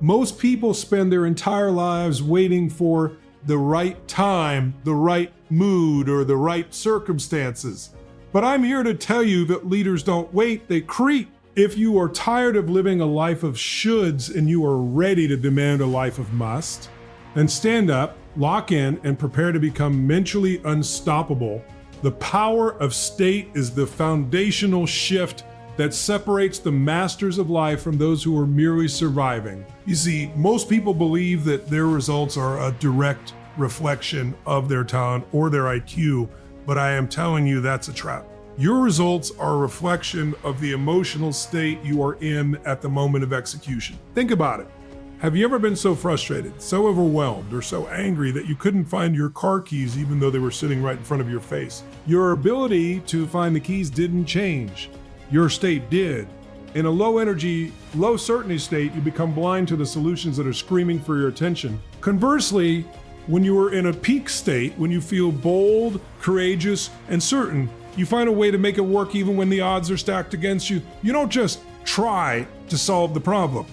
Most people spend their entire lives waiting for the right time, the right mood, or the right circumstances. But I'm here to tell you that leaders don't wait, they create. If you are tired of living a life of shoulds and you are ready to demand a life of must, then stand up, lock in, and prepare to become mentally unstoppable. The power of state is the foundational shift that separates the masters of life from those who are merely surviving. You see, most people believe that their results are a direct reflection of their talent or their IQ, but I am telling you that's a trap. Your results are a reflection of the emotional state you are in at the moment of execution. Think about it. Have you ever been so frustrated, so overwhelmed, or so angry that you couldn't find your car keys even though they were sitting right in front of your face? Your ability to find the keys didn't change. Your state did. In a low energy, low certainty state, you become blind to the solutions that are screaming for your attention. Conversely, when you are in a peak state, when you feel bold, courageous, and certain, you find a way to make it work even when the odds are stacked against you. You don't just try to solve the problem,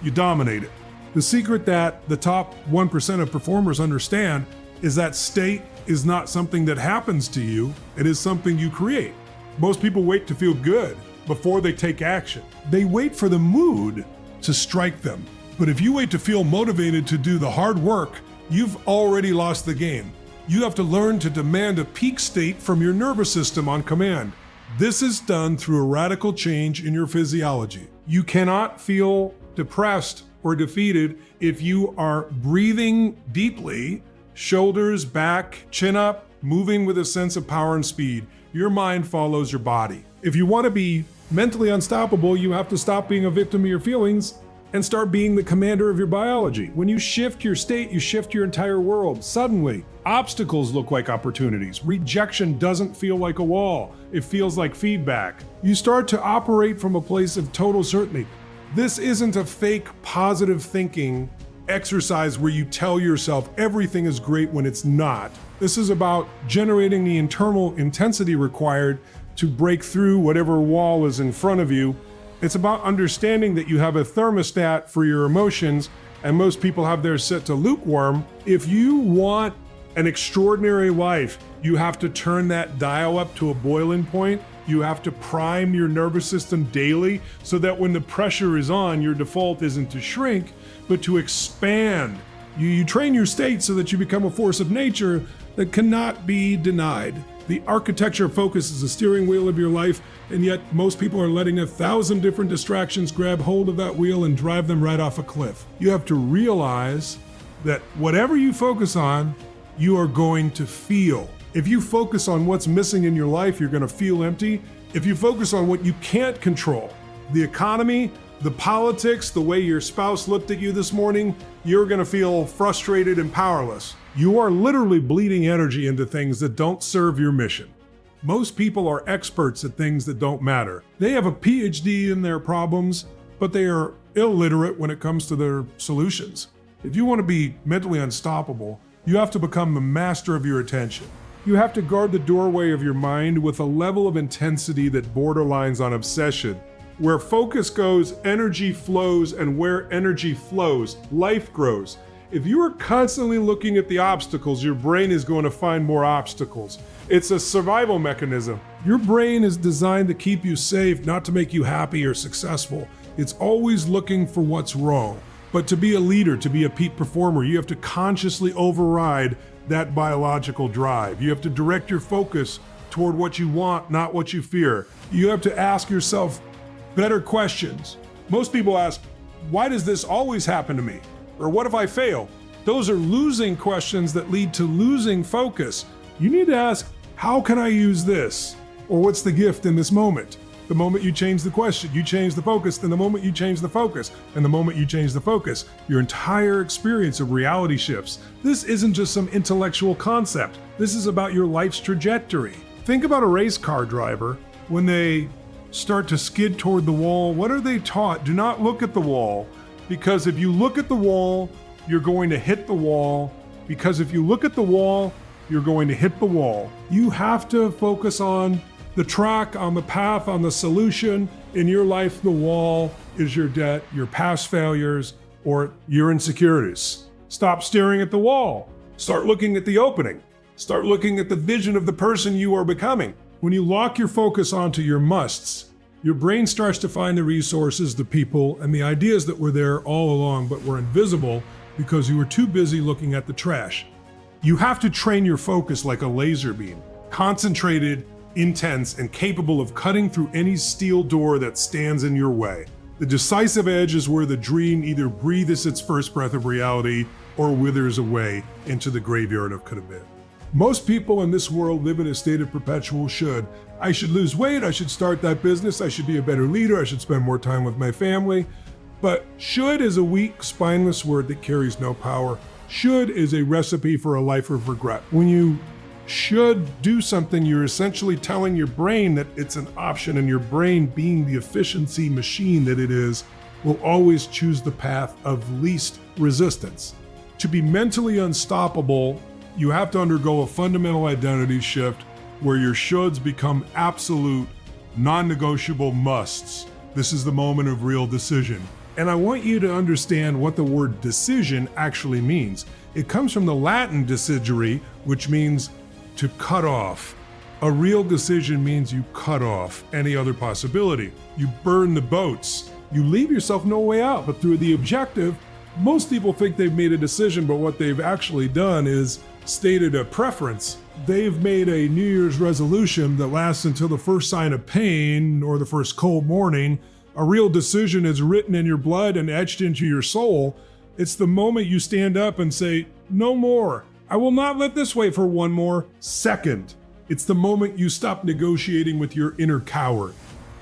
you dominate it. The secret that the top 1% of performers understand is that state is not something that happens to you, it is something you create. Most people wait to feel good before they take action. They wait for the mood to strike them. But if you wait to feel motivated to do the hard work, you've already lost the game. You have to learn to demand a peak state from your nervous system on command. This is done through a radical change in your physiology. You cannot feel depressed or defeated if you are breathing deeply, shoulders back, chin up, moving with a sense of power and speed. Your mind follows your body. If you want to be mentally unstoppable, you have to stop being a victim of your feelings and start being the commander of your biology. When you shift your state, you shift your entire world. Suddenly, obstacles look like opportunities. Rejection doesn't feel like a wall. It feels like feedback. You start to operate from a place of total certainty. This isn't a fake positive thinking exercise where you tell yourself everything is great when it's not. This is about generating the internal intensity required to break through whatever wall is in front of you. It's about understanding that you have a thermostat for your emotions, and most people have theirs set to lukewarm. If you want an extraordinary life, you have to turn that dial up to a boiling point. You have to prime your nervous system daily so that when the pressure is on, your default isn't to shrink, but to expand. You train your state so that you become a force of nature that cannot be denied. The architecture of focus is the steering wheel of your life, and yet most people are letting 1,000 different distractions grab hold of that wheel and drive them right off a cliff. You have to realize that whatever you focus on, you are going to feel. If you focus on what's missing in your life, you're going to feel empty. If you focus on what you can't control, the economy, the politics, the way your spouse looked at you this morning, you're going to feel frustrated and powerless. You are literally bleeding energy into things that don't serve your mission. Most people are experts at things that don't matter. They have a PhD in their problems, but they are illiterate when it comes to their solutions. If you want to be mentally unstoppable, you have to become the master of your attention. You have to guard the doorway of your mind with a level of intensity that borderlines on obsession. Where focus goes, energy flows, and where energy flows, life grows. If you are constantly looking at the obstacles, your brain is going to find more obstacles. It's a survival mechanism. Your brain is designed to keep you safe, not to make you happy or successful. It's always looking for what's wrong. But to be a leader, to be a peak performer, you have to consciously override that biological drive. You have to direct your focus toward what you want, not what you fear. You have to ask yourself better questions. Most people ask, why does this always happen to me? Or what if I fail? Those are losing questions that lead to losing focus. You need to ask, how can I use this? Or what's the gift in this moment? The moment you change the question, you change the focus, then the moment you change the focus, and the moment you change the focus, your entire experience of reality shifts. This isn't just some intellectual concept. This is about your life's trajectory. Think about a race car driver. When they start to skid toward the wall, what are they taught? Do not look at the wall, because if you look at the wall, you're going to hit the wall, because if you look at the wall, you're going to hit the wall. You have to focus on the track, on the path, on the solution. In your life, the wall is your debt, your past failures, or your insecurities. Stop staring at the wall. Start looking at the opening. Start looking at the vision of the person you are becoming. When you lock your focus onto your musts, your brain starts to find the resources, the people, and the ideas that were there all along but were invisible because you were too busy looking at the trash. You have to train your focus like a laser beam, concentrated, intense, and capable of cutting through any steel door that stands in your way. The decisive edge is where the dream either breathes its first breath of reality or withers away into the graveyard of could have been. Most people in this world live in a state of perpetual should. I should lose weight, I should start that business, I should be a better leader, I should spend more time with my family. But should is a weak, spineless word that carries no power. Should is a recipe for a life of regret. When you should do something, you're essentially telling your brain that it's an option, and your brain, being the efficiency machine that it is, will always choose the path of least resistance. To be mentally unstoppable, you have to undergo a fundamental identity shift where your shoulds become absolute, non-negotiable musts. This is the moment of real decision. And I want you to understand what the word decision actually means. It comes from the Latin decidere, which means to cut off. A real decision means you cut off any other possibility. You burn the boats. You leave yourself no way out, but through the objective. Most people think they've made a decision, but what they've actually done is stated a preference. They've made a New Year's resolution that lasts until the first sign of pain or the first cold morning. A real decision is written in your blood and etched into your soul. It's the moment you stand up and say, no more. I will not let this wait for one more second. It's the moment you stop negotiating with your inner coward.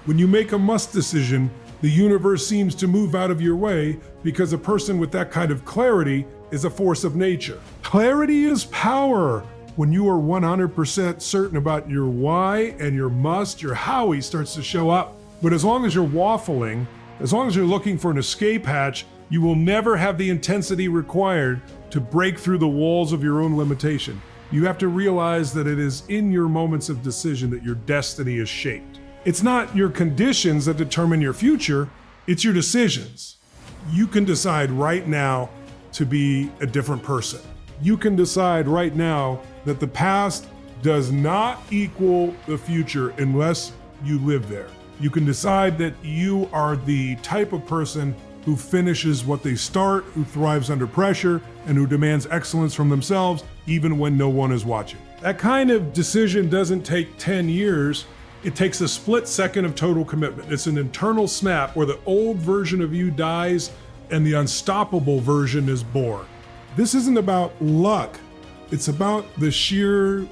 When you make a must decision, the universe seems to move out of your way because a person with that kind of clarity is a force of nature. Clarity is power. When you are 100% certain about your why and your must, your howie starts to show up. But as long as you're waffling, as long as you're looking for an escape hatch, you will never have the intensity required to break through the walls of your own limitation. You have to realize that it is in your moments of decision that your destiny is shaped. It's not your conditions that determine your future, it's your decisions. You can decide right now to be a different person. You can decide right now that the past does not equal the future unless you live there. You can decide that you are the type of person who finishes what they start, who thrives under pressure, and who demands excellence from themselves even when no one is watching. That kind of decision doesn't take 10 years. It takes a split second of total commitment. It's an internal snap where the old version of you dies and the unstoppable version is born. This isn't about luck. It's about the sheer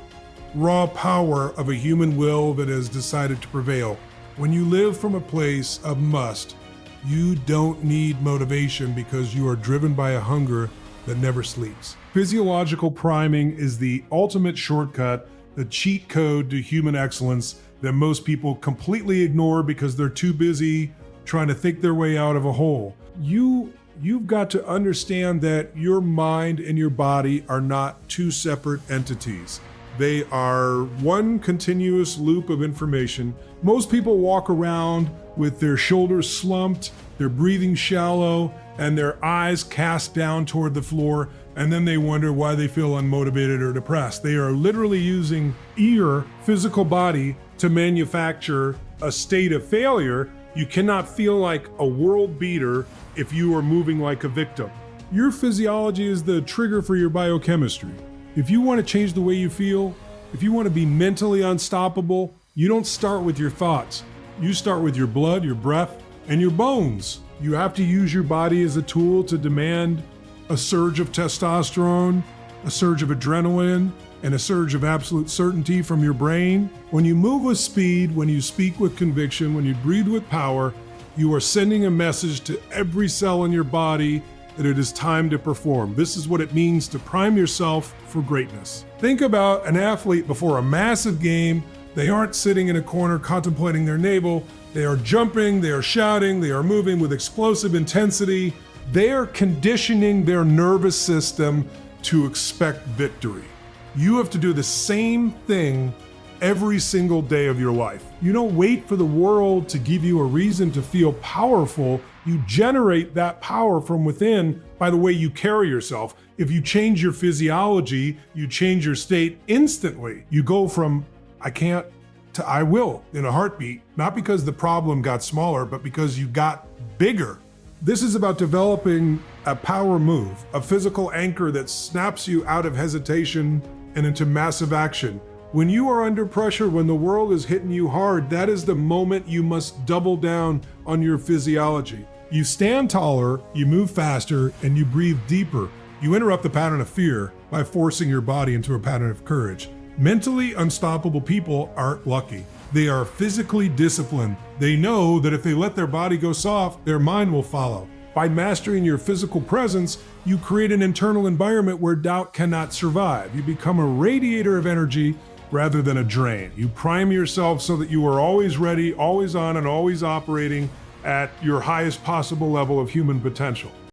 raw power of a human will that has decided to prevail. When you live from a place of must, you don't need motivation because you are driven by a hunger that never sleeps. Physiological priming is the ultimate shortcut, the cheat code to human excellence that most people completely ignore because they're too busy trying to think their way out of a hole. You've got to understand that your mind and your body are not two separate entities. They are one continuous loop of information. Most people walk around with their shoulders slumped, their breathing shallow, and their eyes cast down toward the floor, and then they wonder why they feel unmotivated or depressed. They are literally using your physical body to manufacture a state of failure. You cannot feel like a world beater if you are moving like a victim. Your physiology is the trigger for your biochemistry. If you want to change the way you feel, if you want to be mentally unstoppable, you don't start with your thoughts. You start with your blood, your breath, and your bones. You have to use your body as a tool to demand a surge of testosterone, a surge of adrenaline, and a surge of absolute certainty from your brain. When you move with speed, when you speak with conviction, when you breathe with power, you are sending a message to every cell in your body that it is time to perform. This is what it means to prime yourself for greatness. Think about an athlete before a massive game. They aren't sitting in a corner contemplating their navel. They are jumping, they are shouting, they are moving with explosive intensity. They are conditioning their nervous system to expect victory. You have to do the same thing every single day of your life. You don't wait for the world to give you a reason to feel powerful. You generate that power from within by the way you carry yourself. If you change your physiology, you change your state instantly. You go from I can't to I will in a heartbeat, not because the problem got smaller, but because you got bigger. This is about developing a power move, a physical anchor that snaps you out of hesitation and into massive action. When you are under pressure, when the world is hitting you hard, that is the moment you must double down on your physiology. You stand taller, you move faster, and you breathe deeper. You interrupt the pattern of fear by forcing your body into a pattern of courage. Mentally unstoppable people aren't lucky. They are physically disciplined. They know that if they let their body go soft, their mind will follow. By mastering your physical presence, you create an internal environment where doubt cannot survive. You become a radiator of energy rather than a drain. You prime yourself so that you are always ready, always on, and always operating at your highest possible level of human potential.